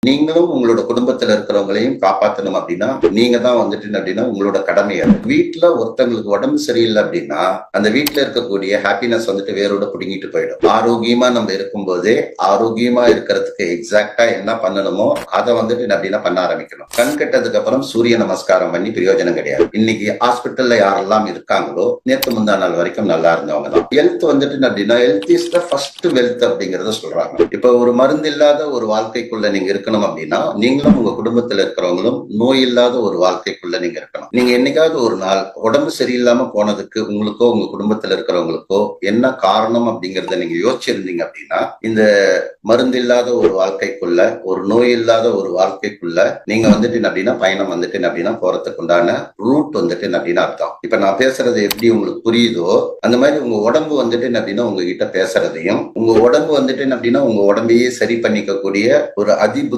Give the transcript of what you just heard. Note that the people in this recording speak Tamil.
நீங்களும் உங்களோட குடும்பத்துல இருக்கிறவங்களையும் காப்பாற்றணும் அப்படின்னா நீங்க தான் அப்படின்னா உங்களோட கடமை. வீட்டுல ஒருத்தங்களுக்கு உடம்பு சரியில்லை அப்படின்னா அந்த வீட்டுல இருக்கக்கூடிய ஹாப்பினஸ் வேரோட புடுங்கிட்டு போயிடும். ஆரோக்கியமா நம்ம இருக்கும்போதே ஆரோக்கியமா இருக்கிறதுக்கு எக்ஸாக்டா என்ன பண்ணணுமோ அதை அப்படின்னா பண்ண ஆரம்பிக்கணும். கண் கெட்டதுக்கு அப்புறம் சூரிய நமஸ்காரம் பண்ணி பிரயோஜனம் கிடையாது. இன்னைக்கு ஹாஸ்பிட்டல்ல யாரெல்லாம் இருக்காங்களோ நேற்று முந்தா நாள் வரைக்கும் நல்லா இருந்தவங்க தான். ஹெல்த் அப்படின்னா health is the first wealth அப்படிங்கறத சொல்றாங்க. இப்ப ஒரு மருந்து இல்லாத ஒரு வாழ்க்கைக்குள்ள நீங்க இருக்கணும் அப்படின்னா நீங்களும் உங்க குடும்பத்துல இருக்கிறவங்களும் நோய் இல்லாத ஒரு வாழ்க்கைக்குள்ள நீங்க இருக்கணும். நீங்க என்னைக்காவது ஒரு நாள் உடம்பு சரியில்லாம போனதுக்கு உங்களுக்கோ உங்க குடும்பத்துல இருக்கிறவங்களுக்கோ என்ன காரணம் அப்படிங்கறத நீங்க யோசிச்சிருந்தீங்க அப்படின்னா இந்த மருந்து இல்லாத ஒரு வாழ்க்கைக்குள்ள ஒரு நோய் இல்லாத ஒரு வாழ்க்கைக்குள்ள நீங்க அப்படின்னா பயணம் அப்படின்னா போறதுக்கு உண்டான ரூட் அப்படின்னா அர்த்தம். இப்ப நான் பேசுறது எப்படி உங்களுக்கு புரியுதோ அந்த மாதிரி உங்க உடம்பு அப்படின்னா உங்ககிட்ட பேசுறதையும் உங்க உடம்பு அப்படின்னா உங்க உடம்பையே சரி பண்ணிக்க கூடிய ஒரு அதிபுத்தி